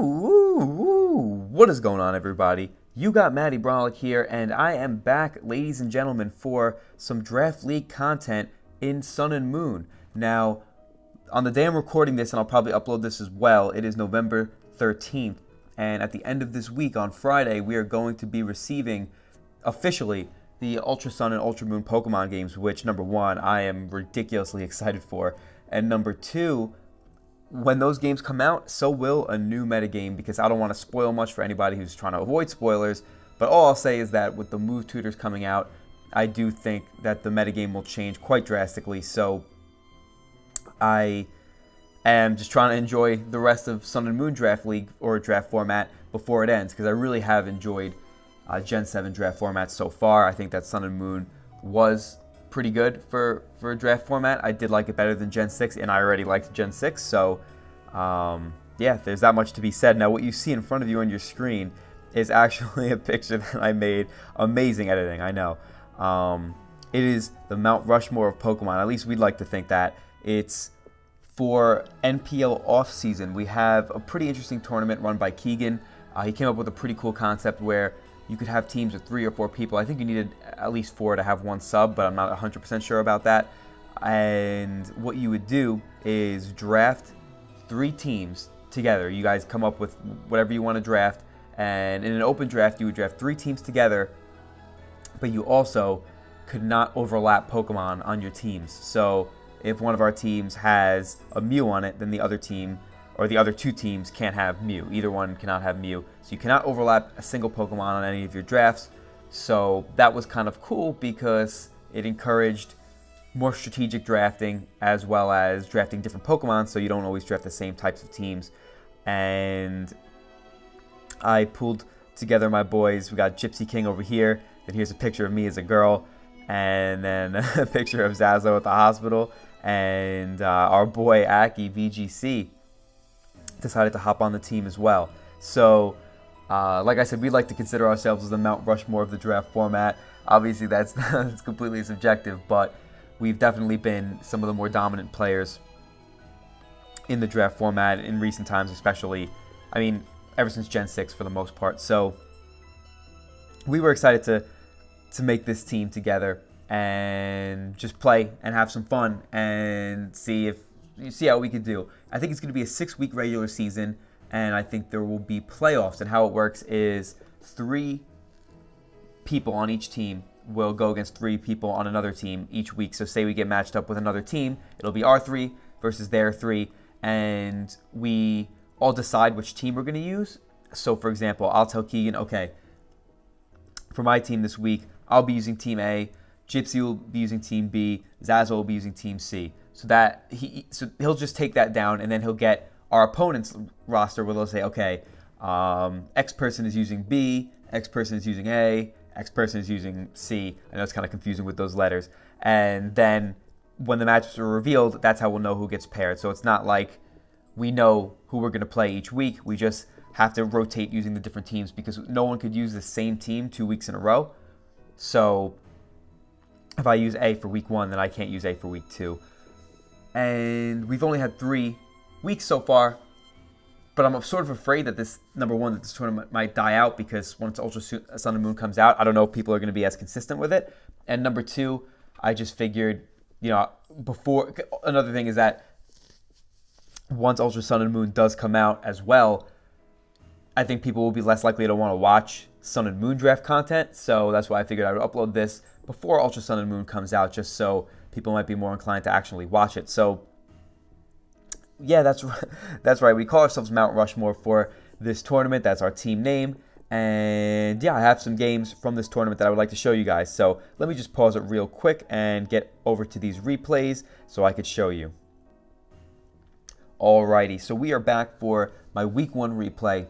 What is going on, everybody? You got Matty Brollic here, and I am back, ladies and gentlemen, for some Draft League content in Sun and Moon. Now, on the day I'm recording this, and I'll probably upload this as well, it is November 13th, and at the end of this week, on Friday, we are going to be receiving, officially, the Ultra Sun and Ultra Moon Pokemon games, which, number one, I am ridiculously excited for, and number two, when those games come out, so will a new metagame, because I don't want to spoil much for anybody who's trying to avoid spoilers. But all I'll say is that with the move tutors coming out, I do think that the metagame will change quite drastically. So I am just trying to enjoy the rest of Sun and Moon Draft League or draft format before it ends, because I really have enjoyed Gen 7 draft format so far. I think that Sun and Moon was pretty good for a draft format. I did like it better than Gen 6, and I already liked Gen 6, so yeah, there's that much to be said. Now, what you see in front of you on your screen is actually a picture that I made. Amazing editing, I know. It is the Mount Rushmore of Pokemon. At least we'd like to think that. It's for NPL Off season. We have a pretty interesting tournament run by Keegan. He came up with a pretty cool concept where you could have teams of 3 or 4 people. I think you needed at least 4 to have one sub, but I'm not 100% sure about that. And what you would do is draft 3 teams together. You guys come up with whatever you want to draft, and in an open draft, you would draft 3 teams together, but you also could not overlap Pokemon on your teams. So if one of our teams has a Mew on it, then the other team or the other 2 teams can't have Mew. Either one cannot have Mew. So you cannot overlap a single Pokemon on any of your drafts. So that was kind of cool because it encouraged more strategic drafting as well as drafting different Pokemon, so you don't always draft the same types of teams. And I pulled together my boys. We got Gypsy King over here. Then here's a picture of me as a girl. And then a picture of Zazo at the hospital. And our boy Akki, VGC, decided to hop on the team as well. So, like I said, we like to consider ourselves as the Mount Rushmore of the draft format. Obviously, that's completely subjective, but we've definitely been some of the more dominant players in the draft format in recent times, especially, I mean, ever since Gen 6 for the most part. So we were excited to make this team together and just play and have some fun and see how we could do. I think it's going to be a 6-week regular season, and I think there will be playoffs. And how it works is 3 people on each team will go against 3 people on another team each week. So say we get matched up with another team, it'll be our 3 versus their 3, and we all decide which team we're going to use. So for example, I'll tell Keegan, okay, for my team this week, I'll be using Team A, Gypsy will be using Team B, Zazo will be using Team C. So he'll just take that down, and then he'll get our opponent's roster where they'll say, okay, X person is using B, X person is using A, X person is using C. I know it's kind of confusing with those letters. And then when the matchups are revealed, that's how we'll know who gets paired. So it's not like we know who we're going to play each week. We just have to rotate using the different teams because no one could use the same team 2 weeks in a row. So if I use A for week 1, then I can't use A for week 2. And we've only had 3 weeks so far, but I'm sort of afraid that this, number one, that this tournament might die out because once Ultra Sun and Moon comes out, I don't know if people are going to be as consistent with it. And number 2, I just figured, another thing is that once Ultra Sun and Moon does come out as well, I think people will be less likely to want to watch Sun and Moon draft content. So that's why I figured I would upload this before Ultra Sun and Moon comes out, just so people might be more inclined to actually watch it. So yeah, that's right. We call ourselves Mount Rushmore for this tournament. That's our team name. And yeah, I have some games from this tournament that I would like to show you guys. So let me just pause it real quick and get over to these replays so I could show you. Alrighty, so we are back for my week 1 replay.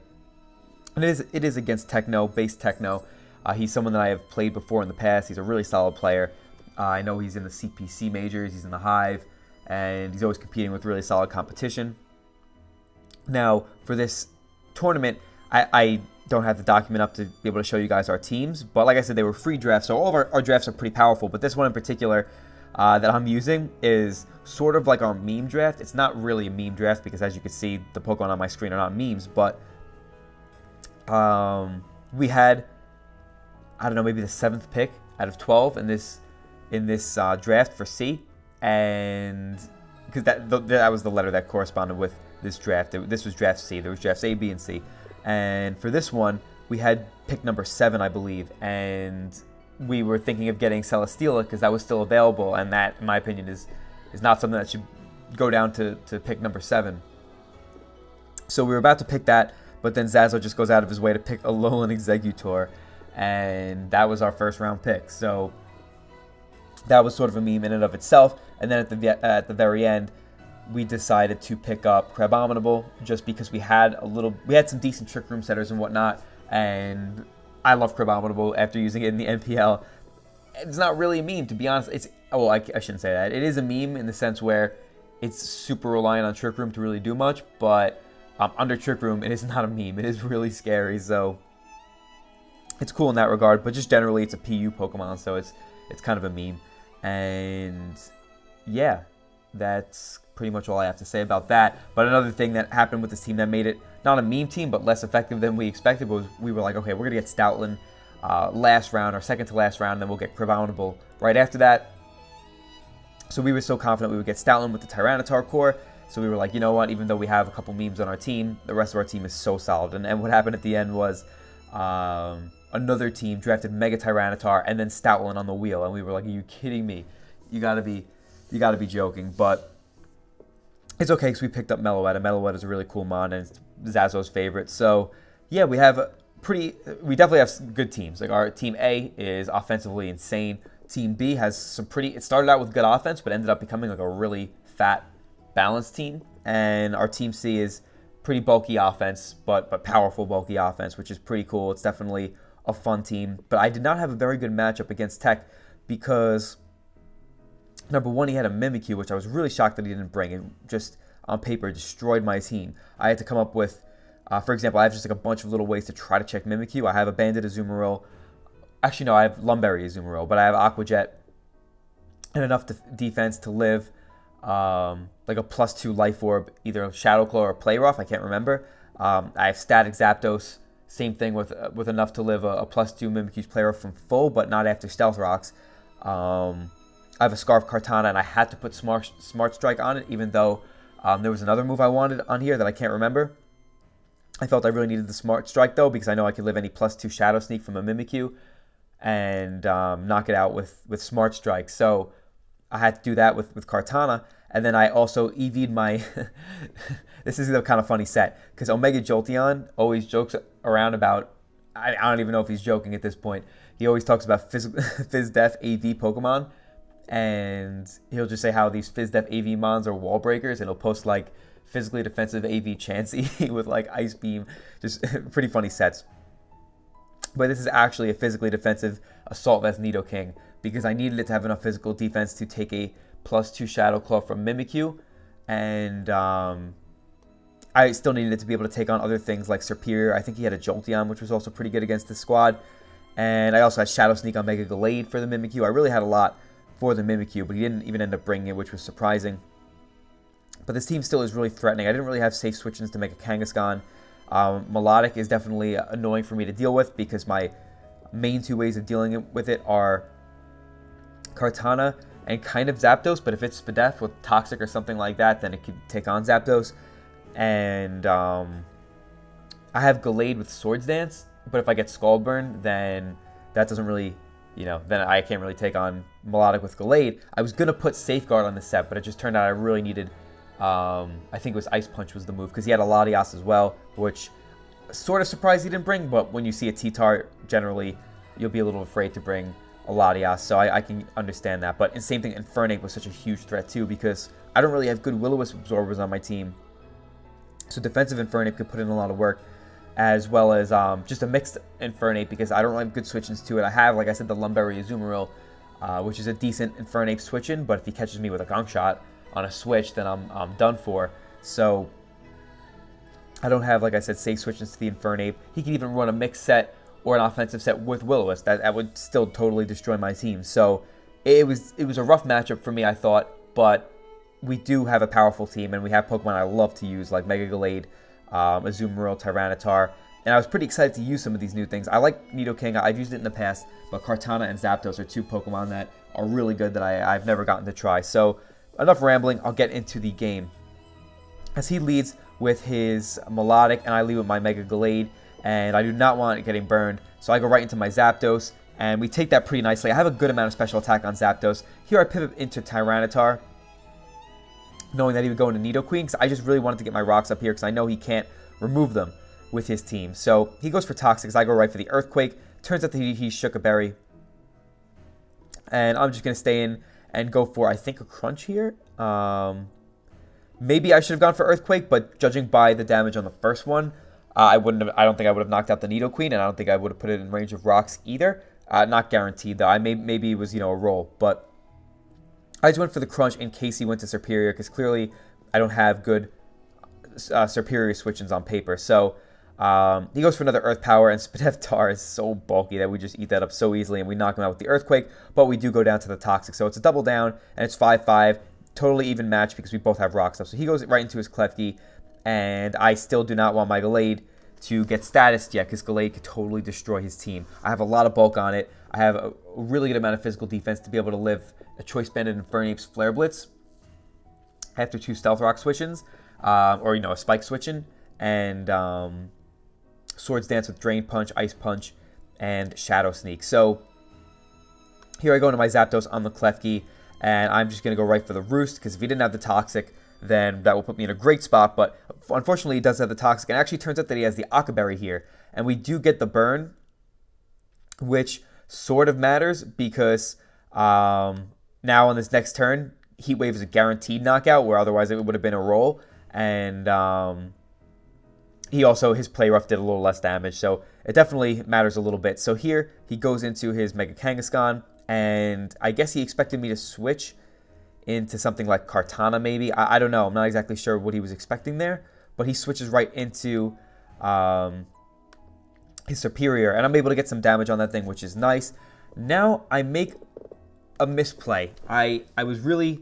And it is against Base Techno. He's someone that I have played before in the past. He's a really solid player. I know he's in the CPC majors, he's in the Hive, and he's always competing with really solid competition. Now, for this tournament, I don't have the document up to be able to show you guys our teams, but like I said, they were free drafts, so all of our drafts are pretty powerful, but this one in particular that I'm using is sort of like our meme draft. It's not really a meme draft because, as you can see, the Pokemon on my screen are not memes, but We had, I don't know, maybe the 7th pick out of 12 in this draft for C, and because that was the letter that corresponded with this draft. This was draft C. There was drafts A, B, and C, and for this one we had pick number 7, I believe, and we were thinking of getting Celesteela because that was still available, and that, in my opinion, is not something that should go down to pick number 7. So we were about to pick that, but then Zazo just goes out of his way to pick Alolan Exeggutor, and that was our first round pick. So that was sort of a meme in and of itself. And then at the very end, we decided to pick up Crabominable just because we had some decent Trick Room setters and whatnot, and I love Crabominable after using it in the NPL. It's not really a meme, to be honest. I shouldn't say that. It is a meme in the sense where it's super reliant on Trick Room to really do much, but under Trick Room, it is not a meme. It is really scary, so it's cool in that regard. But just generally, it's a PU Pokemon, so it's kind of a meme. And yeah, that's pretty much all I have to say about that. But another thing that happened with this team that made it not a meme team, but less effective than we expected was we were like, okay, we're going to get Stoutland last round or second to last round, and then we'll get Crabominable right after that. So we were so confident we would get Stoutland with the Tyranitar core. So we were like, you know what, even though we have a couple memes on our team, the rest of our team is so solid. And what happened at the end was another team drafted Mega Tyranitar and then Stoutland on the wheel. And we were like, are you kidding me? You gotta be joking. But it's okay because we picked up Meloetta. Meloetta is a really cool mon and it's Zazo's favorite. So yeah, we definitely have good teams. Like our team A is offensively insane. Team B has it started out with good offense, but ended up becoming like a really fat, balanced team. And our team C is pretty bulky offense, but powerful bulky offense, which is pretty cool. It's definitely a fun team. But I did not have a very good matchup against Tech because, number one, he had a Mimikyu, which I was really shocked that he didn't bring. It just, on paper, destroyed my team. I had to come up with, for example, I have just like a bunch of little ways to try to check Mimikyu. I have a Bandit Azumarill. Actually, no, I have Lumberry Azumarill, but I have Aqua Jet and enough defense to live like a +2 Life Orb, either a Shadow Claw or Play Rough, I can't remember. I have Static Zapdos, same thing with enough to live a +2 Mimikyu's Play Rough from full, but not after Stealth Rocks. I have a Scarf Kartana, and I had to put Smart Strike on it, even though there was another move I wanted on here that I can't remember. I felt I really needed the Smart Strike, though, because I know I could live any +2 Shadow Sneak from a Mimikyu and knock it out with Smart Strike. So I had to do that with Kartana. And then I also EV'd my... This is a kind of funny set, because Omega Jolteon always jokes around about... I don't even know if he's joking at this point. He always talks about Fizz-Def AV Pokemon, and he'll just say how these Fizz-Def AV Mons are wall breakers, and he'll post like physically defensive AV Chansey with like Ice Beam. Just pretty funny sets. But this is actually a physically defensive Assault Vest Nidoking, because I needed it to have enough physical defense to take a +2 Shadow Claw from Mimikyu, and I still needed it to be able to take on other things like Serperior. I think he had a Jolteon, which was also pretty good against the squad, and I also had Shadow Sneak on Mega Gallade for the Mimikyu. I really had a lot for the Mimikyu, but he didn't even end up bringing it, which was surprising. But this team still is really threatening. I didn't really have safe switch-ins to make a Kangaskhan. Melodic is definitely annoying for me to deal with, because my main two ways of dealing with it are Kartana and kind of Zapdos, but if it's Spadef with Toxic or something like that, then it could take on Zapdos. And I have Gallade with Swords Dance, but if I get Scaldburn, then that doesn't really, then I can't really take on Melodic with Gallade. I was going to put Safeguard on the set, but it just turned out I really needed, I think it was Ice Punch was the move, because he had a Latias as well, which sort of surprised he didn't bring, but when you see a T-Tart, generally you'll be a little afraid to bring a Latias, so I can understand that. But and same thing, Infernape was such a huge threat too, because I don't really have good Will-O-Wisp absorbers on my team. So defensive Infernape could put in a lot of work, as well as just a mixed Infernape, because I don't have good switch-ins to it. I have, like I said, the Lumberry Azumarill, which is a decent Infernape switch-in, but if he catches me with a Gunk Shot on a switch, then I'm done for. So I don't have, like I said, safe switch-ins to the Infernape. He can even run a mixed set or an offensive set with Will-O-Wisp. That would still totally destroy my team. So it was a rough matchup for me, I thought, but we do have a powerful team, and we have Pokemon I love to use, like Mega Gallade, Azumarill, Tyranitar, And I was pretty excited to use some of these new things. I like Nidoking. I've used it in the past, but Kartana and Zapdos are two Pokemon that are really good that I've never gotten to try. So enough rambling. I'll get into the game. As he leads with his Melodic, and I lead with my Mega Gallade, and I do not want it getting burned. So I go right into my Zapdos, and we take that pretty nicely. I have a good amount of special attack on Zapdos. Here I pivot into Tyranitar, knowing that he would go into Nidoqueen, because I just really wanted to get my rocks up here, because I know he can't remove them with his team. So he goes for Toxic, as I go right for the Earthquake. Turns out that he shook a berry. And I'm just going to stay in and go for, I think, a Crunch here. Maybe I should have gone for Earthquake, but judging by the damage on the first one, I don't think I would have knocked out the Nidoqueen, and I don't think I would have put it in range of rocks either. Not guaranteed, though. Maybe it was, a roll. But I just went for the Crunch in case he went to Superior, because clearly I don't have good Superior switch-ins on paper. So he goes for another Earth Power, and Spineftar is so bulky that we just eat that up so easily, and we knock him out with the Earthquake, but we do go down to the Toxic. So it's a double down, and it's 5-5. Totally even match because we both have rock stuff. So he goes right into his Klefki, and I still do not want my Gallade to get status yet, because Gallade could totally destroy his team. I have a lot of bulk on it. I have a really good amount of physical defense to be able to live a Choice Banded Infernape's Flare Blitz after 2 Stealth Rock switch-ins, or a Spike switch-in, and Swords Dance with Drain Punch, Ice Punch, and Shadow Sneak. So here I go into my Zapdos on the Klefki, and I'm just going to go right for the Roost, because if he didn't have the Toxic, then that will put me in a great spot. But unfortunately, he does have the Toxic, and it actually turns out that he has the Aqua Berry here. And we do get the burn, which sort of matters, because now on this next turn, Heat Wave is a guaranteed knockout, where otherwise it would have been a roll. And his Play Rough did a little less damage, so it definitely matters a little bit. So here, he goes into his Mega Kangaskhan, and I guess he expected me to switch into something like Kartana, maybe. I don't know. I'm not exactly sure what he was expecting there. But he switches right into his Superior. And I'm able to get some damage on that thing, which is nice. Now I make a misplay. I was really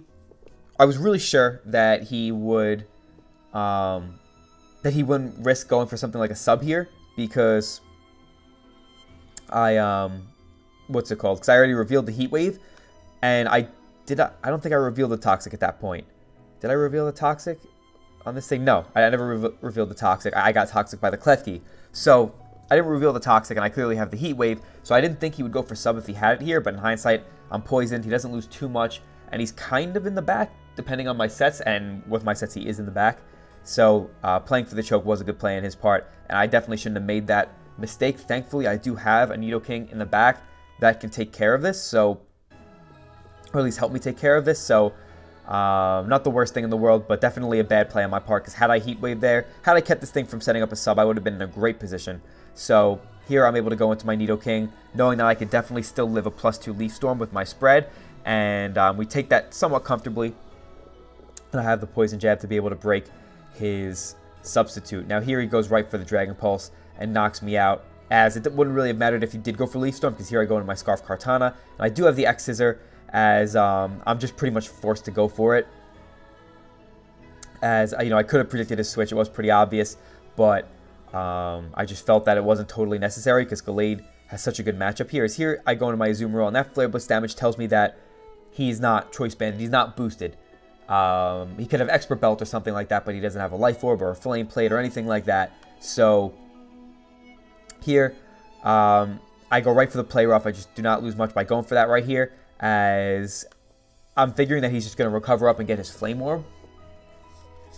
sure that he would that he wouldn't risk going for something like a sub here, because what's it called? Because I already revealed the Heat Wave, and I don't think I revealed the Toxic at that point. Did I reveal the Toxic on this thing? No, I never revealed the Toxic. I got Toxic by the Klefki. So I didn't reveal the Toxic, and I clearly have the Heat Wave, so I didn't think he would go for sub if he had it here, but in hindsight, I'm poisoned. He doesn't lose too much, and he's kind of in the back, depending on my sets, and with my sets, he is in the back. So playing for the choke was a good play on his part, and I definitely shouldn't have made that mistake. Thankfully, I do have a Nidoking in the back that can take care of this, so, or at least help me take care of this. So not the worst thing in the world, but definitely a bad play on my part, because had I Heat Wave there, had I kept this thing from setting up a sub, I would have been in a great position. So here I'm able to go into my Nidoking, knowing that I could definitely still live a +2 Leaf Storm with my spread, and we take that somewhat comfortably. And I have the Poison Jab to be able to break his substitute. Now here he goes right for the Dragon Pulse and knocks me out, as it wouldn't really have mattered if he did go for Leaf Storm, because here I go into my Scarf Kartana, and I do have the X Scissor, as I'm just pretty much forced to go for it. As I could have predicted his switch, it was pretty obvious, but I just felt that it wasn't totally necessary, because Gallade has such a good matchup here. As here I go into my Azumarill, and that Flare Blitz damage tells me that he's not Choice Banded, he's not boosted. He could have Expert Belt or something like that, but he doesn't have a Life Orb or a Flame Plate or anything like that. So here, I go right for the Play Rough. I just do not lose much by going for that right here, as I'm figuring that he's just going to recover up and get his Flame Orb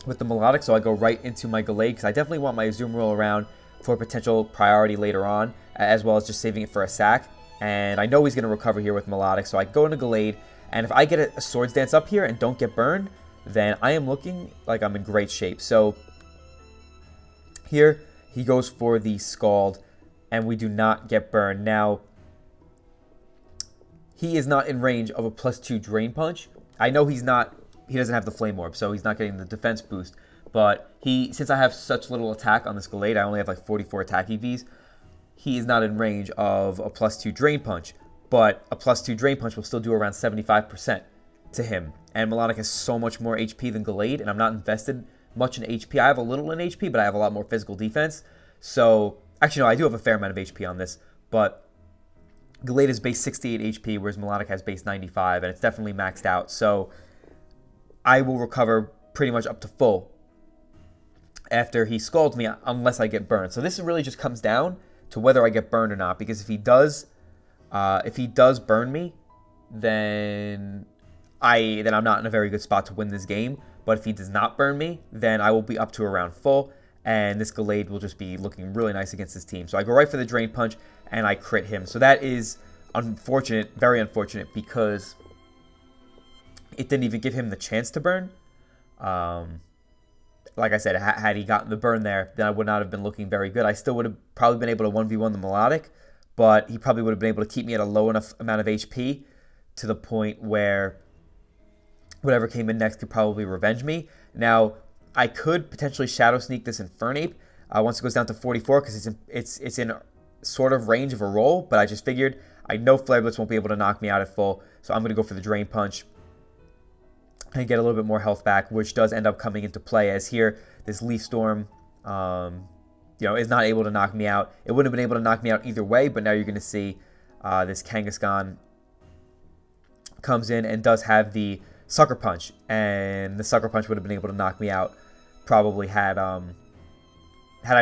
with the Melodic. So I go right into my Gallade, because I definitely want my Azumarill around for potential priority later on, as well as just saving it for a sack. And I know he's going to recover here with Melodic, so I go into Gallade. And if I get a Swords Dance up here and don't get burned, then I am looking like I'm in great shape. So here he goes for the Scald, and we do not get burned. Now, he is not in range of a +2 Drain Punch. I know he doesn't have the Flame Orb, so he's not getting the defense boost. But since I have such little attack on this Gallade, I only have like 44 attack EVs, he is not in range of a +2 Drain Punch. But a +2 Drain Punch will still do around 75% to him. And Melodic has so much more HP than Gallade, and I'm not invested much in HP. I have a little in HP, but I have a lot more physical defense. So Actually, no, I do have a fair amount of HP on this, but Gallade is base 68 HP, whereas Melodic has base 95, and it's definitely maxed out. So I will recover pretty much up to full after he scalds me, unless I get burned. So this really just comes down to whether I get burned or not, because if he does burn me, then I'm not in a very good spot to win this game. But if he does not burn me, then I will be up to around full, and this Gallade will just be looking really nice against his team. So I go right for the Drain Punch, and I crit him. So that is unfortunate, very unfortunate, because it didn't even give him the chance to burn. Like I said, had he gotten the burn there, then I would not have been looking very good. I still would have probably been able to 1v1 the Melodic, but he probably would have been able to keep me at a low enough amount of HP to the point where whatever came in next could probably revenge me. Now, I could potentially Shadow Sneak this Infernape once it goes down to 44, because it's in sort of range of a roll, but I just figured I know Flare Blitz won't be able to knock me out at full, so I'm going to go for the Drain Punch and get a little bit more health back, which does end up coming into play, as here, this Leaf Storm, is not able to knock me out. It wouldn't have been able to knock me out either way, but now you're going to see this Kangaskhan comes in and does have the Sucker Punch, and the Sucker Punch would have been able to knock me out probably had I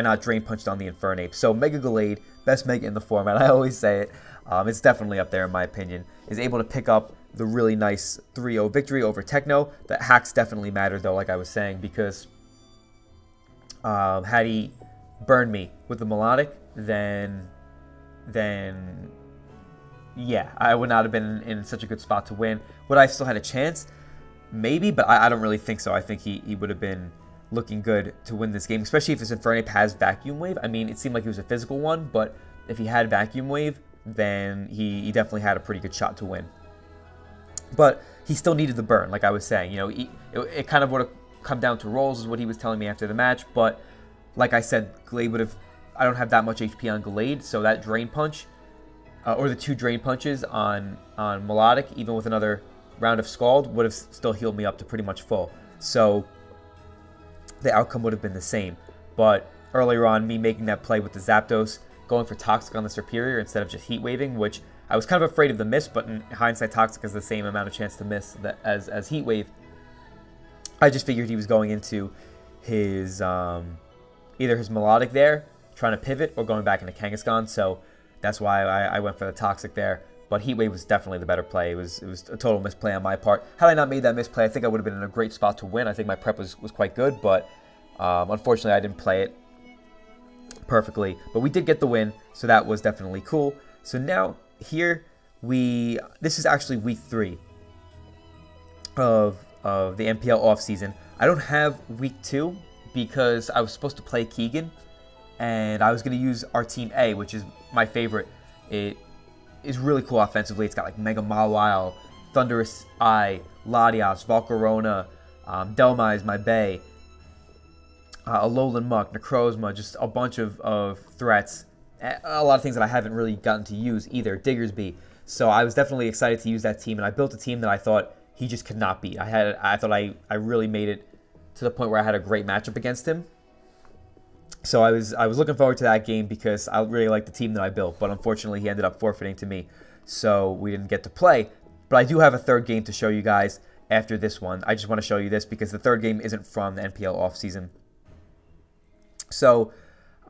not Drain Punched on the Infernape. So Mega Gallade, best Mega in the format, I always say it, it's definitely up there in my opinion, is able to pick up the really nice 3-0 victory over Techno. The hacks definitely mattered though, like I was saying, because had he burned me with the Melodic, then yeah, I would not have been in such a good spot to win. Would I still had a chance? Maybe, but I don't really think so. I think he would have been looking good to win this game, especially if his Infernape has Vacuum Wave. I mean, it seemed like he was a physical one, but if he had Vacuum Wave, then he definitely had a pretty good shot to win. But he still needed the burn, like I was saying. It kind of would have come down to rolls, is what he was telling me after the match. But like I said, Gallade would have... I don't have that much HP on Gallade, so that Drain Punch, or the 2 Drain Punches on Melodic, even with another round of Scald, would have still healed me up to pretty much full. So the outcome would have been the same. But earlier on, me making that play with the Zapdos, going for Toxic on the Superior instead of just Heat Waving, which I was kind of afraid of the miss, but in hindsight, Toxic has the same amount of chance to miss as Heat Wave. I just figured he was going into his either his Melodic there, trying to pivot, or going back into Kangaskhan, so that's why I went for the Toxic there. But Heat Wave was definitely the better play. It was a total misplay on my part. Had I not made that misplay, I think I would have been in a great spot to win. I think my prep was quite good, but unfortunately I didn't play it perfectly. But we did get the win, so that was definitely cool. So now here this is actually week 3 of the NPL off season. I don't have week 2 because I was supposed to play Keegan, and I was going to use our team A, which is my favorite. It is really cool offensively. It's got like Mega Mawile, Thunderous Eye, Latias, Volcarona, Delmise, my Bay, Alolan Muck, Necrozma, just a bunch of threats. A lot of things that I haven't really gotten to use either. Diggersby. So I was definitely excited to use that team, and I built a team that I thought he just could not beat. I thought I really made it to the point where I had a great matchup against him. So I was looking forward to that game because I really liked the team that I built, but unfortunately he ended up forfeiting to me, so we didn't get to play. But I do have a third game to show you guys after this one. I just want to show you this because the third game isn't from the NPL off season. So,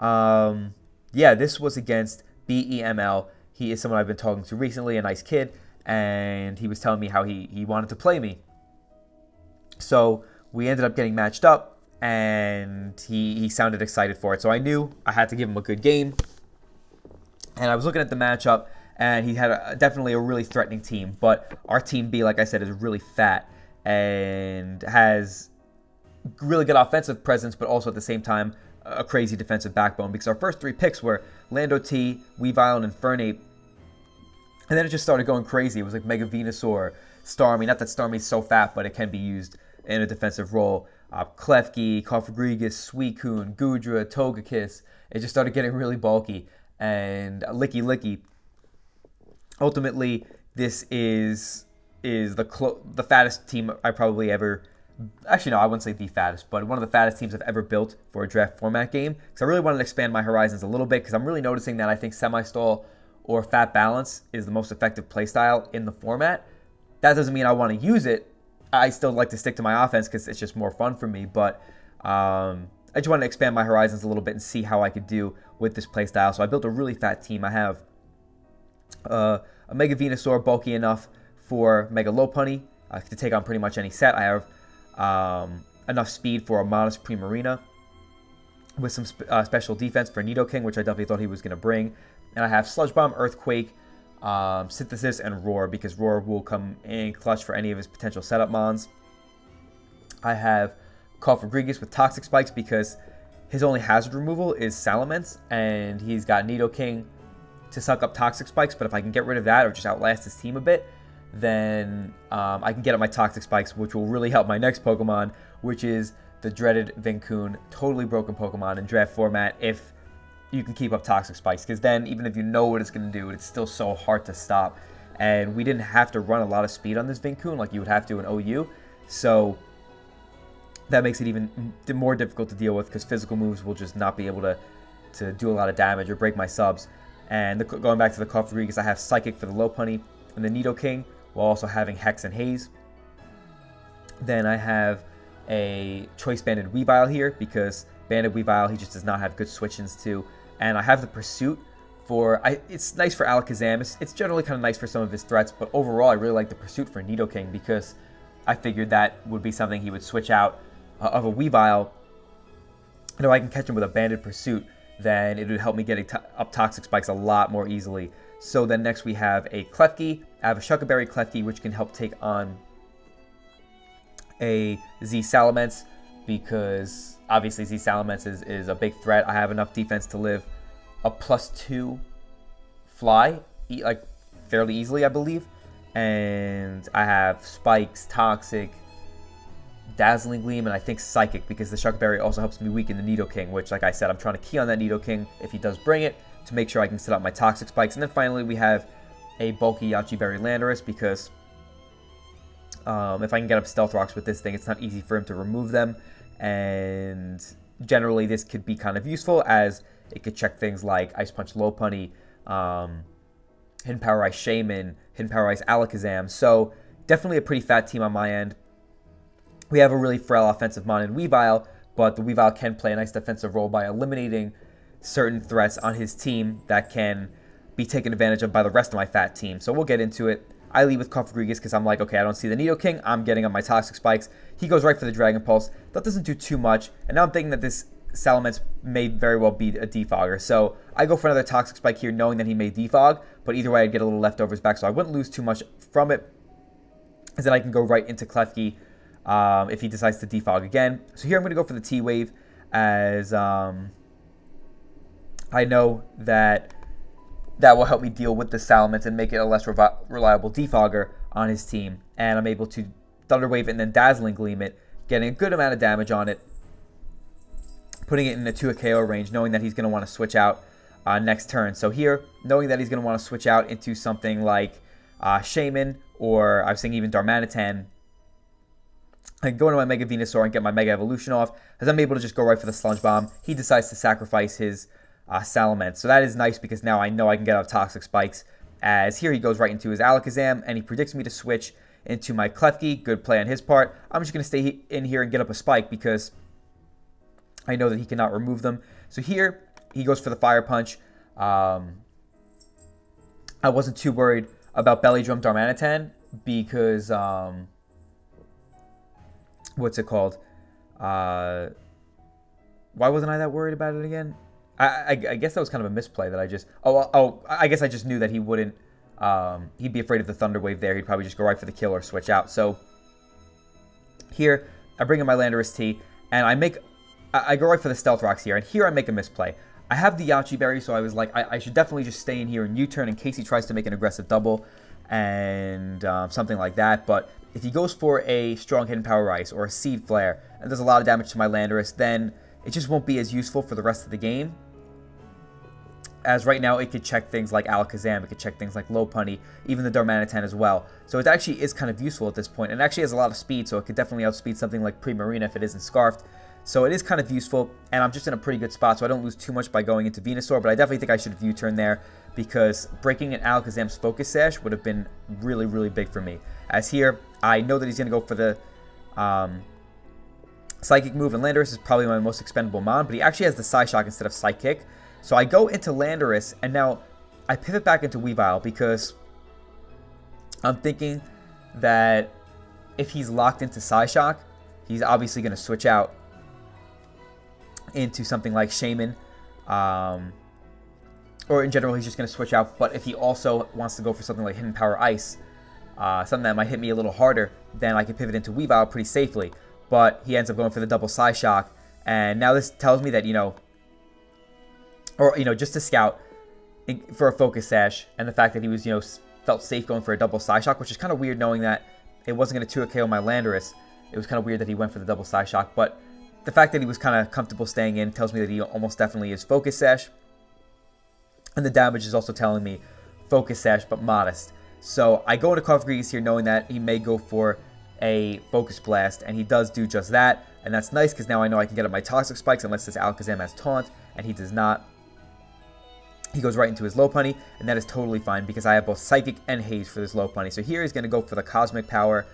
yeah, this was against BEML. He is someone I've been talking to recently, a nice kid, and he was telling me how he wanted to play me. So we ended up getting matched up, and he sounded excited for it. So I knew I had to give him a good game. And I was looking at the matchup, and he had definitely a really threatening team. But our team B, like I said, is really fat and has really good offensive presence, but also at the same time a crazy defensive backbone. Because our first 3 picks were Lando T, Weavile, and Infernape. And then it just started going crazy. It was like Mega Venusaur, Starmie. Not that Starmie's so fat, but it can be used in a defensive role. Klefki, Cofagrigus, Suicune, Goodra, Togekiss. It just started getting really bulky. And Licky. Ultimately, this is the fattest team I probably ever Actually, no, I wouldn't say the fattest, but one of the fattest teams I've ever built for a draft format game. Because I really wanted to expand my horizons a little bit, because I'm really noticing that I think semi-stall or fat balance is the most effective playstyle in the format. That doesn't mean I want to use it. I still like to stick to my offense because it's just more fun for me, but I just wanted to expand my horizons a little bit and see how I could do with this playstyle. So I built a really fat team. I have a Mega Venusaur bulky enough for Mega Lopunny to take on pretty much any set. I have enough speed for a Modest Primarina with some special defense for Nidoking, which I definitely thought he was going to bring. And I have Sludge Bomb, Earthquake, Synthesis, and Roar, because Roar will come in clutch for any of his potential setup mons. I have Cough Rodriguez with Toxic Spikes because his only hazard removal is Salamence, and he's got Nidoking to suck up Toxic Spikes, but if I can get rid of that or just outlast his team a bit, then I can get up my Toxic Spikes, which will really help my next Pokemon, which is the dreaded Vincoon, totally broken Pokemon in draft format if you can keep up Toxic Spikes, because then even if you know what it's going to do, it's still so hard to stop. And we didn't have to run a lot of speed on this Vincoon like you would have to in OU, so that makes it even more difficult to deal with because physical moves will just not be able to do a lot of damage or break my subs. And going back to the Cough Rodriguez, I have Psychic for the Lopunny and the Nidoking, while also having Hex and Haze. Then I have a Choice Banded Weavile here because Banded Weavile, he just does not have good switch-ins to. And I have the Pursuit for, it's nice for Alakazam. It's generally kind of nice for some of his threats, but overall I really like the Pursuit for Nidoking because I figured that would be something he would switch out of a Weavile. And if I can catch him with a Banded Pursuit, then it would help me get up Toxic Spikes a lot more easily. So then next we have a Klefki. I have a Shuckleberry Klefki, which can help take on a Z Salamence, because obviously Z Salamence is a big threat. I have enough defense to live a +2 fly, like fairly easily, I believe. And I have Spikes, Toxic, Dazzling Gleam, and I think Psychic, because the Shuckleberry also helps me weaken the Nidoking, which, like I said, I'm trying to key on that Nidoking if he does bring it, to make sure I can set up my Toxic Spikes. And then finally we have a bulky Yachi Berry Landorus, because if I can get up Stealth Rocks with this thing, it's not easy for him to remove them. And generally this could be kind of useful, as it could check things like Ice Punch Lopunny, Hidden Power Ice Shaman, Hidden Power Ice Alakazam. So definitely a pretty fat team on my end. We have a really frail offensive mon in Weavile, but the Weavile can play a nice defensive role by eliminating certain threats on his team that can be taken advantage of by the rest of my fat team. So we'll get into it. I lead with Cough Rodriguez because I'm like, okay, I don't see the Nidoking. I'm getting up my Toxic Spikes. He goes right for the Dragon Pulse. That doesn't do too much. And now I'm thinking that this Salamence may very well be a Defogger. So I go for another Toxic Spike here, knowing that he may Defog. But either way, I'd get a little leftovers back, so I wouldn't lose too much from it. And then I can go right into Klefki if he decides to Defog again. So here I'm going to go for the T-Wave, as I know that will help me deal with the Salamence and make it a less reliable Defogger on his team. And I'm able to Thunder Wave and then Dazzling Gleam it, getting a good amount of damage on it, putting it in the 2 KO range, knowing that he's going to want to switch out next turn. So here, knowing that he's going to want to switch out into something like Shaman, or I was thinking even Darmanitan, I can go into my Mega Venusaur and get my Mega Evolution off, as I'm able to just go right for the Sludge Bomb. He decides to sacrifice his Salamence. So that is nice, because now I know I can get out Toxic Spikes, as here he goes right into his Alakazam, and he predicts me to switch into my Klefki. Good play on his part. I'm just going to stay in here and get up a Spike, because I know that he cannot remove them. So here, he goes for the Fire Punch. I wasn't too worried about Belly Drum Darmanitan, because what's it called? Why wasn't I that worried about it again? I guess that was kind of a misplay that I just... I guess I just knew that he wouldn't... he'd be afraid of the Thunder Wave there. He'd probably just go right for the kill or switch out. So here, I bring in my Landorus T, and I go right for the Stealth Rocks here, and here I make a misplay. I have the Yachi Berry, so I was like, I should definitely just stay in here and U-turn in case he tries to make an aggressive double and something like that. But if he goes for a strong Hidden Power Ice or a Seed Flare and does a lot of damage to my Landorus, then it just won't be as useful for the rest of the game. As right now, it could check things like Alakazam, it could check things like Lopunny, even the Darmanitan as well. So it actually is kind of useful at this point, and it actually has a lot of speed, so it could definitely outspeed something like Primarina if it isn't Scarfed. So it is kind of useful, and I'm just in a pretty good spot, so I don't lose too much by going into Venusaur, but I definitely think I should have U-turn there, because breaking an Alakazam's Focus Sash would have been really, really big for me. As here, I know that he's going to go for the Psychic move, and Landorus is probably my most expendable Mon, but he actually has the Psyshock instead of Psychic. So I go into Landorus, and now I pivot back into Weavile because I'm thinking that if he's locked into Psyshock, he's obviously going to switch out into something like Shaman. Or in general, he's just going to switch out. But if he also wants to go for something like Hidden Power Ice, something that might hit me a little harder, then I can pivot into Weavile pretty safely. But he ends up going for the double Psyshock. And now this tells me that, just to scout for a Focus Sash, and the fact that he was, felt safe going for a double Psyshock, which is kind of weird knowing that it wasn't going to 2 KO my Landorus. It was kind of weird that he went for the double Psyshock, but the fact that he was kind of comfortable staying in tells me that he almost definitely is Focus Sash. And the damage is also telling me Focus Sash, but modest. So I go into Cofagrigus here knowing that he may go for a Focus Blast, and he does do just that. And that's nice because now I know I can get up my Toxic Spikes unless this Alakazam has Taunt, and he does not. He goes right into his Lopunny, and that is totally fine because I have both Psychic and Haze for this Lopunny. So here he's going to go for the Cosmic Power,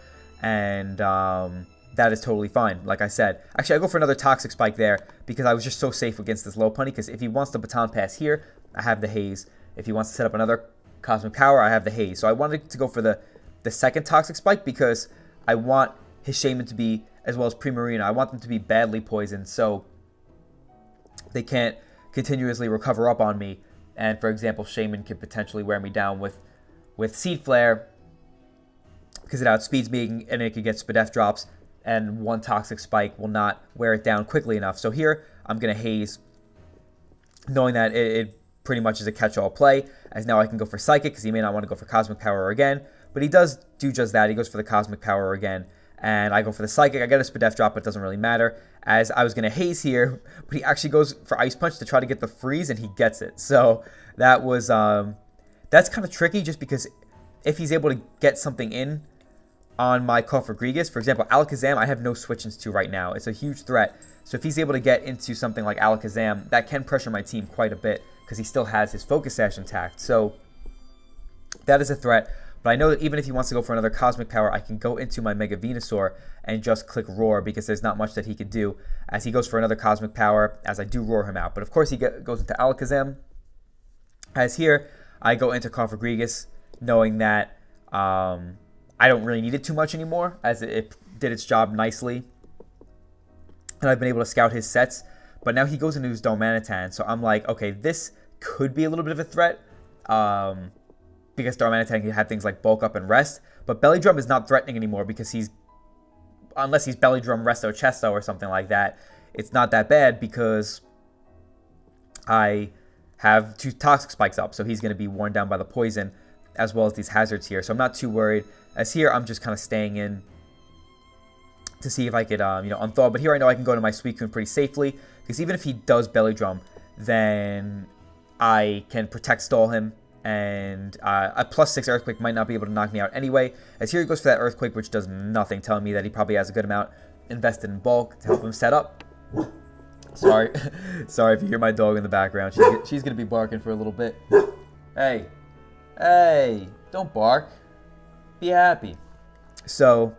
and that is totally fine, like I said. Actually, I go for another Toxic Spike there because I was just so safe against this Lopunny, because if he wants to Baton Pass here, I have the Haze. If he wants to set up another Cosmic Power, I have the Haze. So I wanted to go for the second Toxic Spike because I want his Shaman to be, as well as Primarina, I want them to be badly poisoned so they can't continuously recover up on me. And for example, Shaman could potentially wear me down with Seed Flare because it outspeeds me, and it could get Spadef drops, and one Toxic Spike will not wear it down quickly enough. So here, I'm going to Haze, knowing that it pretty much is a catch-all play, as now I can go for Psychic because he may not want to go for Cosmic Power again, but he does do just that. He goes for the Cosmic Power again, and I go for the Psychic. I get a Spadef drop, but it doesn't really matter, as I was going to Haze here, but he actually goes for Ice Punch to try to get the freeze, and he gets it. So that was, that's kind of tricky just because if he's able to get something in on my Cofagrigus, for example, Alakazam, I have no switch-ins to right now. It's a huge threat. So if he's able to get into something like Alakazam, that can pressure my team quite a bit because he still has his Focus Sash intact. So that is a threat. But I know that even if he wants to go for another Cosmic Power, I can go into my Mega Venusaur and just click Roar because there's not much that he could do as he goes for another Cosmic Power as I do roar him out. But of course he goes into Alakazam. As here, I go into Cofagrigus knowing that I don't really need it too much anymore as it did its job nicely. And I've been able to scout his sets. But now he goes into his Darmanitan. So I'm like, okay, this could be a little bit of a threat. Because Darmanitan can have things like Bulk Up and Rest. But Belly Drum is not threatening anymore because unless he's Belly Drum, Resto, Chesto or something like that, it's not that bad because I have 2 Toxic Spikes up. So he's going to be worn down by the poison as well as these hazards here. So I'm not too worried. As here, I'm just kind of staying in to see if I could, unthaw. But here I know I can go to my Suicune pretty safely because even if he does Belly Drum, then I can Protect Stall him. And a +6 Earthquake might not be able to knock me out anyway. As here he goes for that Earthquake, which does nothing, telling me that he probably has a good amount invested in bulk to help him set up. Sorry. Sorry if you hear my dog in the background. She's going to be barking for a little bit. Hey. Hey. Don't bark. Be happy. So,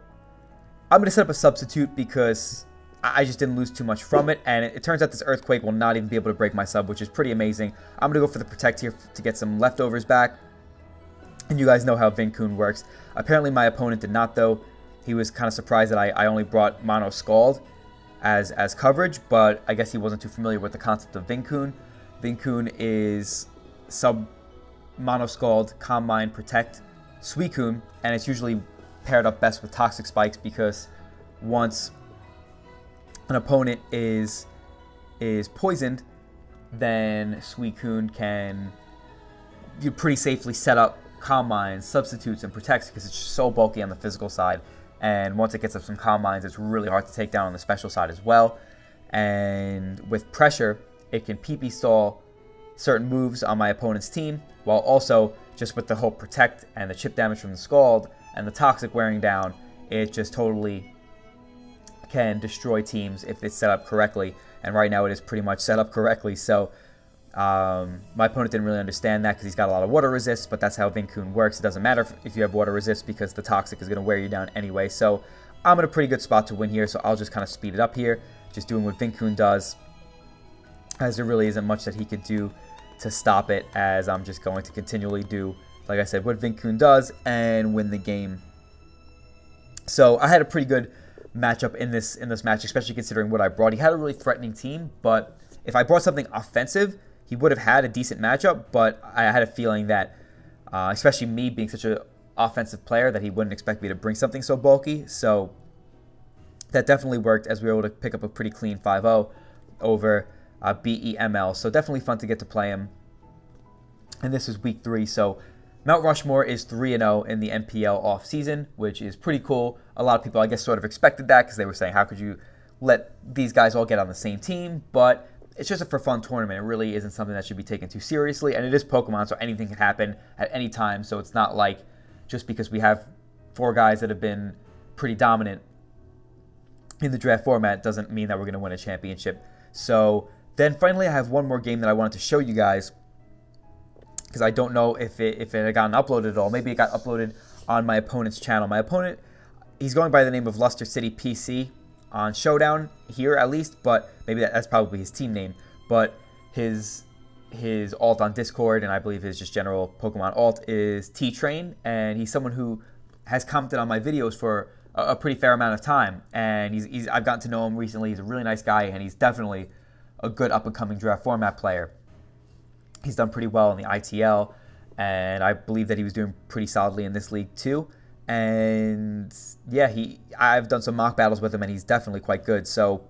I'm going to set up a substitute because I just didn't lose too much from it, and it turns out this Earthquake will not even be able to break my sub, which is pretty amazing. I'm going to go for the Protect here to get some leftovers back, and you guys know how Vincoon works. Apparently my opponent did not, though. He was kind of surprised that I only brought Mono Scald as coverage, but I guess he wasn't too familiar with the concept of Vincoon. Vincoon is sub Mono Scald, Calm Mind, Protect, Suicune, and it's usually paired up best with Toxic Spikes because once an opponent is poisoned, then Suicune can pretty safely set up Calm Minds, Substitutes, and Protects because it's just so bulky on the physical side. And once it gets up some Calm Minds, it's really hard to take down on the special side as well. And with Pressure, it can PP stall certain moves on my opponent's team, while also just with the whole protect and the chip damage from the Scald and the toxic wearing down, it just totally can destroy teams if it's set up correctly. And right now it is pretty much set up correctly. So my opponent didn't really understand that because he's got a lot of water resist, but that's how Vincoon works. It doesn't matter if you have water resist because the toxic is going to wear you down anyway. So I'm in a pretty good spot to win here, so I'll just kind of speed it up here, just doing what Vincoon does, as there really isn't much that he could do to stop it, as I'm just going to continually do, like I said, what Vincoon does and win the game. So I had a pretty good matchup in this match, especially considering what I brought. He had a really threatening team, but if I brought something offensive, he would have had a decent matchup, but I had a feeling that, especially me being such an offensive player, that he wouldn't expect me to bring something so bulky. So that definitely worked, as we were able to pick up a pretty clean 5-0 over BEML. So definitely fun to get to play him. And this is week 3, so Mount Rushmore is 3-0 in the NPL off season, which is pretty cool. A lot of people, I guess, sort of expected that because they were saying, how could you let these guys all get on the same team? But it's just a for fun tournament. It really isn't something that should be taken too seriously. And it is Pokemon, so anything can happen at any time. So it's not like just because we have 4 guys that have been pretty dominant in the draft format doesn't mean that we're going to win a championship. So then finally I have one more game that I wanted to show you guys, because I don't know if it had gotten uploaded at all. Maybe it got uploaded on my opponent's channel. My opponent, he's going by the name of Luster City PC on Showdown here at least, but maybe that's probably his team name. But his alt on Discord, and I believe his just general Pokemon alt, is T-Train, and he's someone who has commented on my videos for a pretty fair amount of time, and I've gotten to know him recently. He's a really nice guy, and he's definitely a good up-and-coming draft format player. He's done pretty well in the ITL, and I believe that he was doing pretty solidly in this league too. And yeah, I've done some mock battles with him, and he's definitely quite good. So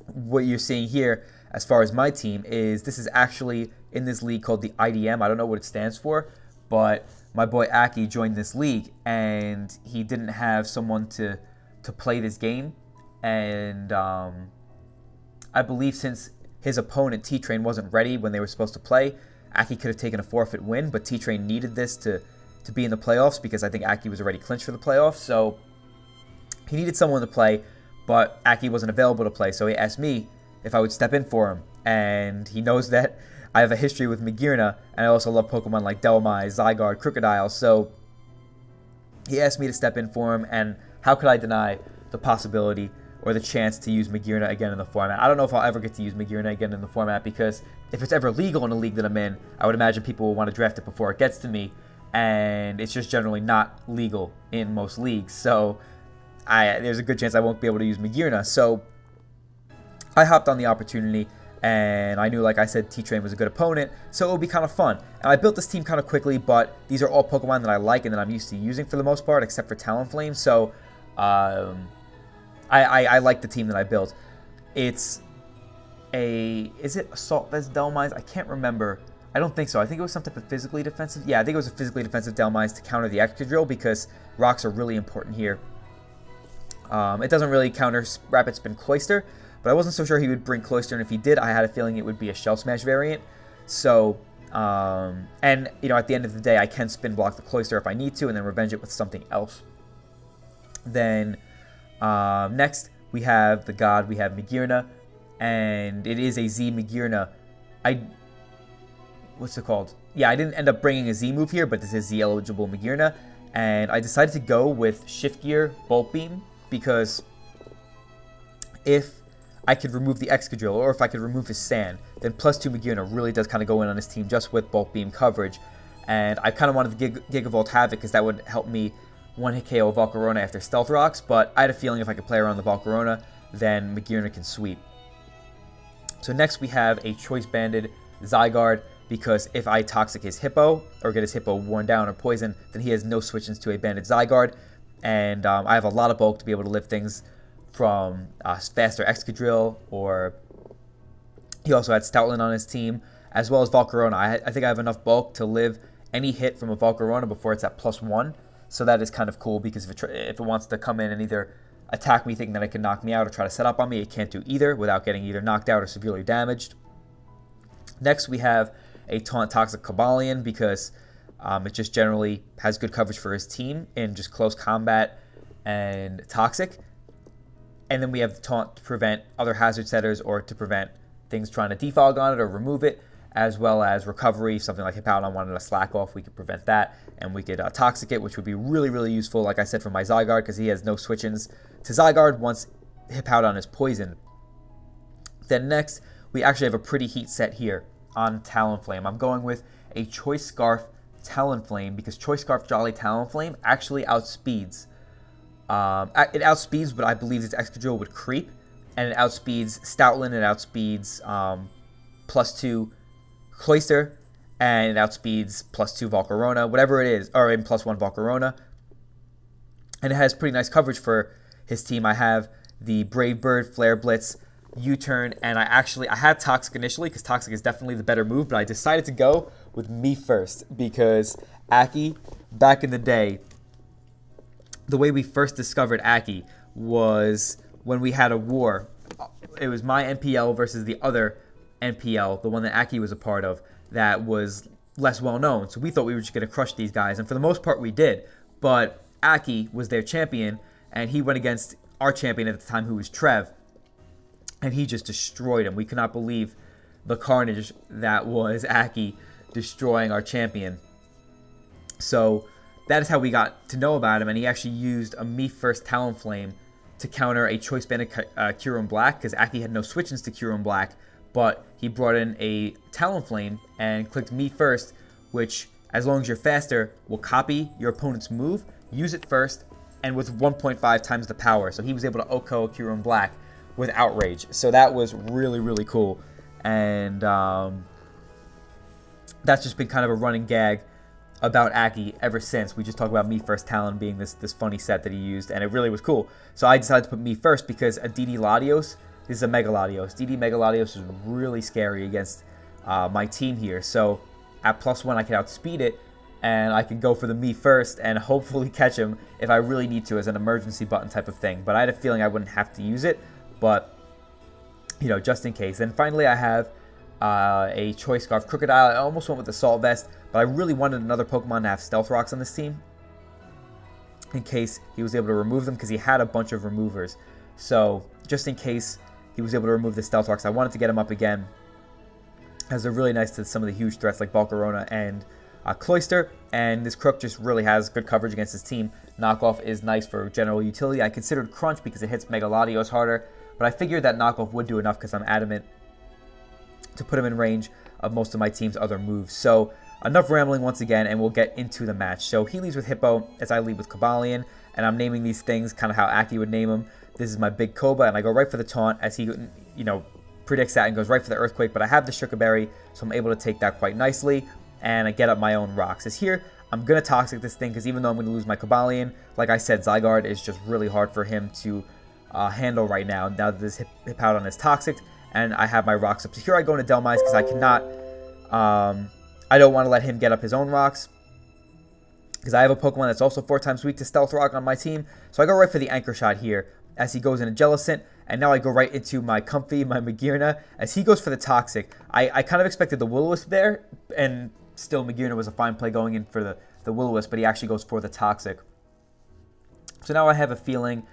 what you're seeing here as far as my team is, this is actually in this league called the IDM. I don't know what it stands for, but my boy Akki joined this league, and he didn't have someone to play this game. And I believe since his opponent, T-Train, wasn't ready when they were supposed to play, Akki could have taken a forfeit win, but T-Train needed this to be in the playoffs because I think Akki was already clinched for the playoffs. So he needed someone to play, but Akki wasn't available to play, so he asked me if I would step in for him. And he knows that I have a history with Magearna, and I also love Pokemon like Dhelmise, Zygarde, Crocodile, so he asked me to step in for him, and how could I deny the possibility or the chance to use Magearna again in the format? I don't know if I'll ever get to use Magearna again in the format, because if it's ever legal in a league that I'm in, I would imagine people will want to draft it before it gets to me, and it's just generally not legal in most leagues. So there's a good chance I won't be able to use Magearna. So I hopped on the opportunity, and I knew, like I said, T-Train was a good opponent, so it would be kind of fun. And I built this team kind of quickly, but these are all Pokemon that I like and that I'm used to using for the most part, except for Talonflame. So I like the team that I built. Is it Assault Vest Dhelmise? I can't remember. I don't think so. I think it was some type of physically defensive. Yeah, I think it was a physically defensive Dhelmise to counter the Excadrill, because rocks are really important here. It doesn't really counter Rapid Spin Cloyster, but I wasn't so sure he would bring Cloyster, and if he did, I had a feeling it would be a Shell Smash variant. So, and, you know, at the end of the day, I can spin block the Cloyster if I need to, and then revenge it with something else. Then, next, we have the God, we have Magearna, and it is a Z Magearna. What's it called? Yeah, I didn't end up bringing a Z move here, but this is Z eligible Magearna, and I decided to go with Shift Gear Bolt Beam, because if I could remove the Excadrill, or if I could remove his Sand, then +2 Magearna really does kind of go in on his team just with Bolt Beam coverage. And I kind of wanted the Gigavolt Havoc, because that would help me one-hit KO Volcarona after Stealth Rocks, but I had a feeling if I could play around the Volcarona, then Magearna can sweep. So next we have a Choice Banded Zygarde, because if I Toxic his Hippo, or get his Hippo worn down or poisoned, then he has no switch-ins to a Banded Zygarde, and I have a lot of bulk to be able to lift things from faster Excadrill, or he also had Stoutland on his team, as well as Volcarona. I think I have enough bulk to live any hit from a Volcarona before it's at +1, so that is kind of cool, because if it wants to come in and either attack me thinking that it can knock me out or try to set up on me, it can't do either without getting either knocked out or severely damaged. Next, we have a Taunt Toxic Cobalion because it just generally has good coverage for his team in just close combat and Toxic. And then we have the Taunt to prevent other hazard setters or to prevent things trying to defog on it or remove it, as well as recovery. Something like Hippowdon wanted to slack off, we could prevent that, and we could Toxic it, which would be really, really useful, like I said, for my Zygarde, because he has no switch-ins to Zygarde once Hippowdon is poisoned. Then next, we actually have a pretty heat set here on Talonflame. I'm going with a Choice Scarf Talonflame because Choice Scarf Jolly Talonflame actually outspeeds. It outspeeds, but I believe its Excadrill would creep, and it outspeeds Stoutland, it outspeeds +2 Cloyster, and it outspeeds +2 Volcarona, whatever it is, or in +1 Volcarona. And it has pretty nice coverage for his team. I have the Brave Bird, Flare Blitz, U-turn, and I had Toxic initially because Toxic is definitely the better move, but I decided to go with Me First because Akki, back in the day, the way we first discovered Akki was when we had a war. It was my NPL versus the other NPL, the one that Akki was a part of, that was less well known. So we thought we were just going to crush these guys, and for the most part we did. But Akki was their champion, and he went against our champion at the time, who was Trev, and he just destroyed him. We could not believe the carnage that was Akki destroying our champion. So that is how we got to know about him, and he actually used a Me First Talonflame to counter a Choice Banded Kyurem Black, because Akki had no switch-ins to Kyurem Black, but he brought in a Talonflame and clicked Me First, which, as long as you're faster, will copy your opponent's move, use it first, and with 1.5 times the power. So he was able to OHKO Kyurem Black with Outrage. So that was really, really cool. And that's just been kind of a running gag about Akki ever since. We just talk about Me First Talon being this funny set that he used, and it really was cool. So I decided to put Me First because a DD Latios, this is a Mega Latios. DD Mega Latios is really scary against my team here. So at +1, I can outspeed it, and I can go for the Me First and hopefully catch him if I really need to as an emergency button type of thing. But I had a feeling I wouldn't have to use it, but, you know, just in case. And finally, I have a Choice Scarf Crocodile. I almost went with the Assault Vest, but I really wanted another Pokemon to have Stealth Rocks on this team in case he was able to remove them, because he had a bunch of removers. So just in case he was able to remove the Stealth Rocks, I wanted to get him up again, as they're really nice to some of the huge threats like Volcarona and Cloyster, and this Crook just really has good coverage against his team. Knockoff is nice for general utility. I considered Crunch because it hits Mega Latios harder, but I figured that Knockoff would do enough because I'm adamant to put him in range of most of my team's other moves. So enough rambling once again, and we'll get into the match. So he leads with Hippo, as I lead with Cobalion, and I'm naming these things kind of how Akki would name them. This is my Big Koba, and I go right for the taunt as he, you know, predicts that and goes right for the Earthquake, but I have the Sugar Berry, so I'm able to take that quite nicely, and I get up my own rocks. As here, I'm going to Toxic this thing, because even though I'm going to lose my Cobalion, like I said, Zygarde is just really hard for him to handle right now that this Hippowdon is Toxic, and I have my rocks up. So here I go into Delmise, because I cannot, I don't want to let him get up his own rocks, because I have a Pokemon that's also 4 times weak to Stealth Rock on my team, so I go right for the Anchor Shot here, as he goes into Jellicent, and now I go right into my Comfey, my Magearna, as he goes for the Toxic. I kind of expected the Will-O-Wisp there, and still Magearna was a fine play going in for the Will-O-Wisp, but he actually goes for the Toxic. So now I have a feeling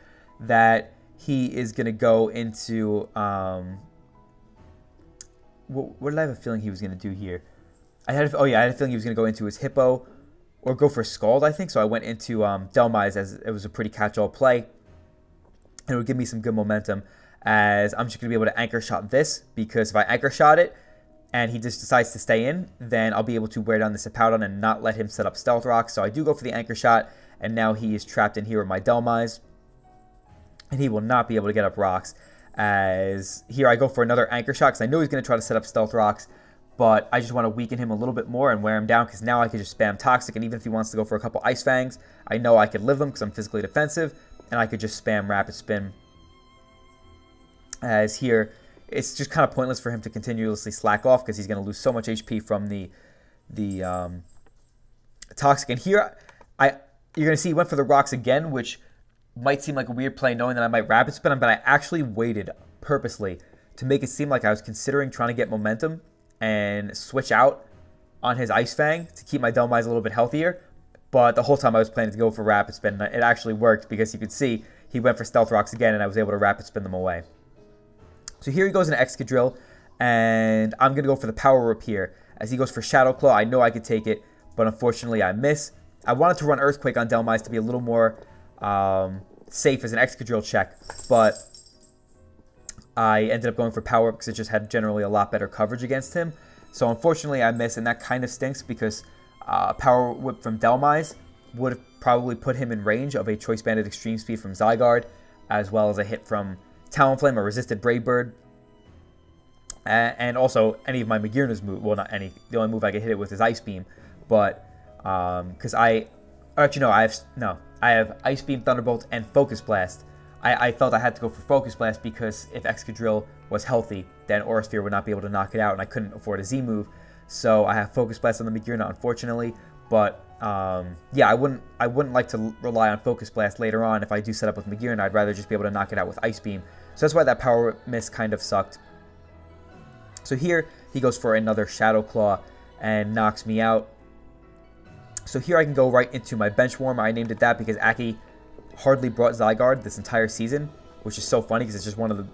that he is going to go into, what did I have a feeling he was going to do here? I had a feeling he was going to go into his Hippo, or go for Scald, I think, so I went into Delmise, as it was a pretty catch-all play. And it would give me some good momentum, as I'm just going to be able to Anchor Shot this, because if I Anchor Shot it and he just decides to stay in, then I'll be able to wear down this Hippowdon and not let him set up Stealth Rock. So I do go for the Anchor Shot, and now he is trapped in here with my Delmise, and he will not be able to get up rocks. As here I go for another Anchor Shot, because I know he's going to try to set up Stealth Rocks, but I just want to weaken him a little bit more and wear him down, because now I can just spam Toxic, and even if he wants to go for a couple Ice Fangs, I know I could live them because I'm physically defensive, and I could just spam Rapid Spin. As here, it's just kind of pointless for him to continuously slack off, because he's going to lose so much HP from the Toxic. And here, you're going to see he went for the rocks again, which might seem like a weird play knowing that I might Rapid Spin him, but I actually waited purposely to make it seem like I was considering trying to get momentum and switch out on his Ice Fang to keep my Dhelmise a little bit healthier. But the whole time I was planning to go for Rapid Spin. It actually worked because you could see he went for Stealth Rocks again, and I was able to Rapid Spin them away. So here he goes into Excadrill, and I'm going to go for the Power Whip here. As he goes for Shadow Claw, I know I could take it, but unfortunately I miss. I wanted to run Earthquake on Dhelmise to be a little more safe as an Excadrill check, but I ended up going for Power Whip because it just had generally a lot better coverage against him. So unfortunately I missed, and that kind of stinks because Power Whip from Dhelmise would have probably put him in range of a Choice Banded Extreme Speed from Zygarde, as well as a hit from Talonflame or Resisted Brave Bird. And also any of my Magearna's move. Well, not any. The only move I can hit it with is Ice Beam. But because I have Ice Beam, Thunderbolt, and Focus Blast. I felt I had to go for Focus Blast because if Excadrill was healthy, then Aura Sphere would not be able to knock it out, and I couldn't afford a Z move. So I have Focus Blast on the Magearna, unfortunately. But yeah, I wouldn't like to rely on Focus Blast later on. If I do set up with Magearna, I'd rather just be able to knock it out with Ice Beam. So that's why that Power Miss kind of sucked. So here he goes for another Shadow Claw and knocks me out. So here I can go right into my Bench Warmer. I named it that because Akki hardly brought Zygarde this entire season, which is so funny because it's just one of the...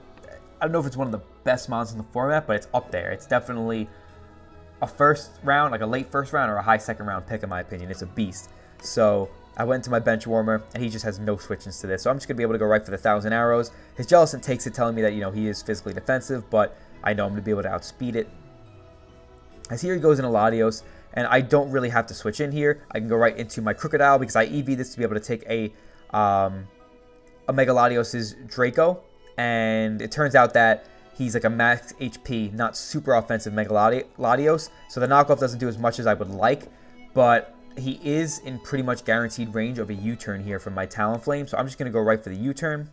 I don't know if it's one of the best mons in the format, but it's up there. It's definitely a first round, like a late first round or a high second round pick in my opinion. It's a beast. So I went into my Bench Warmer, and he just has no switch-ins to this. So I'm just going to be able to go right for the 1,000 Arrows. His Jellicent takes it, telling me that, you know, he is physically defensive, but I know I'm going to be able to outspeed it. As here he goes into Latios, and I don't really have to switch in here. I can go right into my Crocodile because I EV this to be able to take a Mega Latios' Draco, and it turns out that he's like a max HP, not super offensive Mega Latios, so the knockoff doesn't do as much as I would like, but he is in pretty much guaranteed range of a U-turn here from my Talonflame, so I'm just going to go right for the U-turn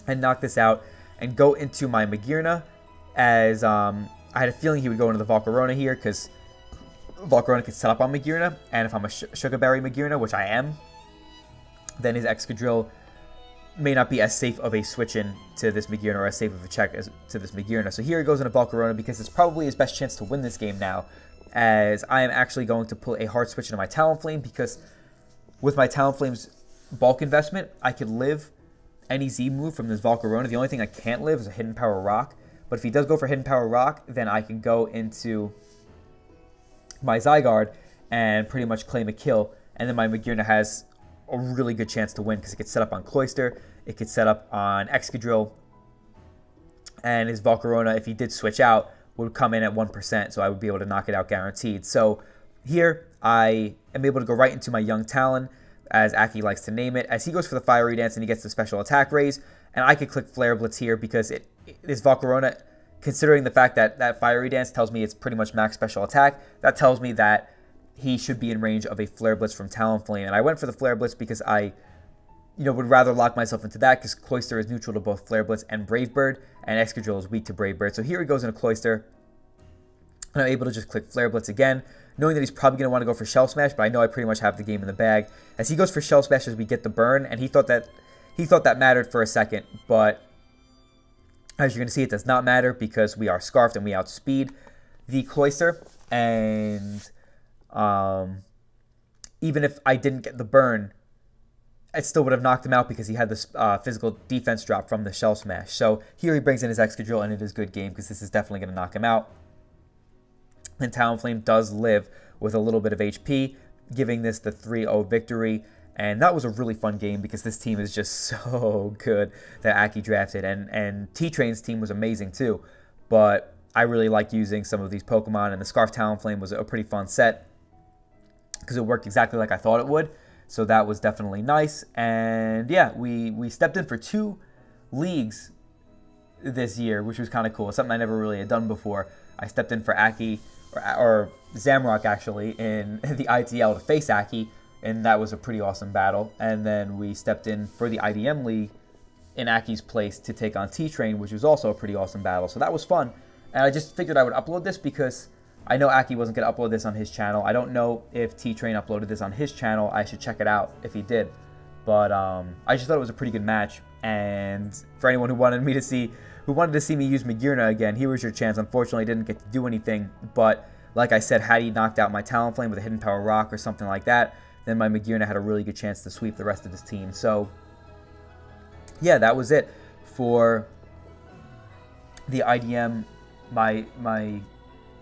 and knock this out and go into my Magearna, as I had a feeling he would go into the Volcarona here because Volcarona could set up on Magearna, and if I'm a Sugar Berry Magearna, which I am, then his Excadrill may not be as safe of a switch-in to this Magearna or as safe of a check as to this Magearna. So here he goes into Volcarona because it's probably his best chance to win this game now, as I am actually going to pull a hard switch into my Talonflame because with my Talonflame's bulk investment, I could live any Z move from this Volcarona. The only thing I can't live is a Hidden Power Rock, but if he does go for Hidden Power Rock, then I can go into my Zygarde and pretty much claim a kill, and then my Magearna has a really good chance to win because it could set up on Cloyster, it could set up on Excadrill, and his Volcarona, if he did switch out, would come in at 1%, so I would be able to knock it out guaranteed. So here I am able to go right into my Young Talon, as Akki likes to name it, as he goes for the Fiery Dance and he gets the special attack raise, and I could click Flare Blitz here because this Volcarona, considering the fact that that Fiery Dance tells me it's pretty much max special attack, that tells me that he should be in range of a Flare Blitz from Talonflame. And I went for the Flare Blitz because I, would rather lock myself into that because Cloyster is neutral to both Flare Blitz and Brave Bird, and Excadrill is weak to Brave Bird. So here he goes into Cloyster, and I'm able to just click Flare Blitz again, knowing that he's probably going to want to go for Shell Smash, but I know I pretty much have the game in the bag. As he goes for Shell Smash as we get the burn, and he thought that mattered for a second, but as you're going to see, it does not matter because we are Scarfed and we outspeed the Cloyster, and even if I didn't get the burn, I still would have knocked him out because he had this physical defense drop from the Shell Smash. So here he brings in his Excadrill, and it is good game because this is definitely going to knock him out. And Talonflame does live with a little bit of HP, giving this the 3-0 victory. And that was a really fun game because this team is just so good that Akki drafted. And T-Train's team was amazing too. But I really liked using some of these Pokemon, and the Scarf Talonflame was a pretty fun set because it worked exactly like I thought it would. So that was definitely nice. And yeah, we stepped in for 2 leagues this year, which was kind of cool. Something I never really had done before. I stepped in for Akki, or Zamrock actually, in the ITL to face Akki, and that was a pretty awesome battle. And then we stepped in for the IDM League in Aki's place to take on T-Train, which was also a pretty awesome battle. So that was fun. And I just figured I would upload this because I know Akki wasn't going to upload this on his channel. I don't know if T-Train uploaded this on his channel. I should check it out if he did. But I just thought it was a pretty good match. And for anyone who wanted to see me use Magirna again, here was your chance. Unfortunately, I didn't get to do anything. But like I said, had he knocked out my Talonflame with a Hidden Power Rock or something like that, then my Magirna had a really good chance to sweep the rest of his team. So yeah, that was it for the IDM, my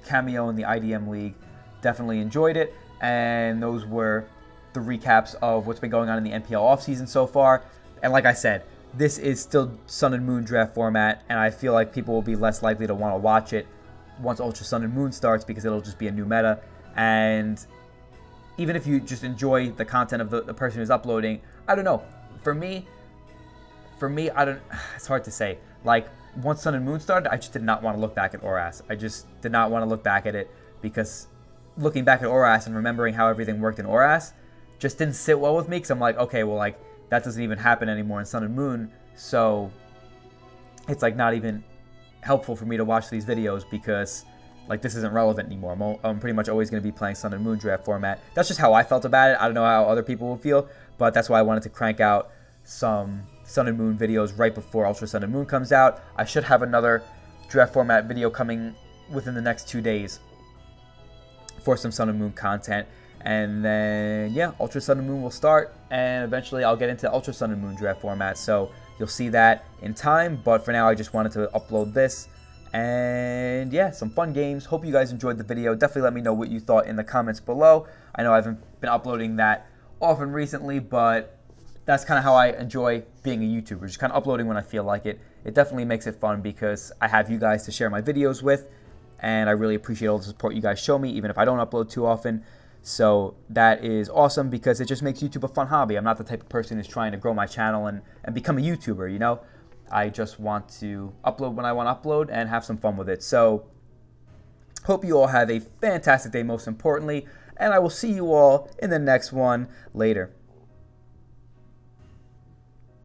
cameo in the IDM League. Definitely enjoyed it, and those were the recaps of what's been going on in the NPL offseason so far. And like I said, this is still Sun and Moon draft format, and I feel like people will be less likely to want to watch it once Ultra Sun and Moon starts, because it'll just be a new meta. And even if you just enjoy the content of the person who's uploading, I don't know. For me, I don't. It's hard to say. Like, once Sun and Moon started, I just did not want to look back at Oras. I just did not want to look back at it, because looking back at Oras and remembering how everything worked in Oras just didn't sit well with me, because I'm like, okay, well, like, that doesn't even happen anymore in Sun and Moon, so it's like not even helpful for me to watch these videos, because like this isn't relevant anymore. I'm pretty much always going to be playing Sun and Moon draft format. That's just how I felt about it. I don't know how other people will feel, but that's why I wanted to crank out some Sun and Moon videos right before Ultra Sun and Moon comes out. I should have another draft format video coming within the next 2 days for some Sun and Moon content. And then, yeah, Ultra Sun and Moon will start, and eventually I'll get into Ultra Sun and Moon draft format. So you'll see that in time, but for now I just wanted to upload this. And yeah, some fun games. Hope you guys enjoyed the video. Definitely let me know what you thought in the comments below. I know I haven't been uploading that often recently, but that's kind of how I enjoy being a YouTuber, just kind of uploading when I feel like it. It definitely makes it fun because I have you guys to share my videos with, and I really appreciate all the support you guys show me, even if I don't upload too often. So that is awesome, because it just makes YouTube a fun hobby. I'm not the type of person who's trying to grow my channel and become a YouTuber, you know? I just want to upload when I want to upload and have some fun with it. So hope you all have a fantastic day, most importantly, and I will see you all in the next one later.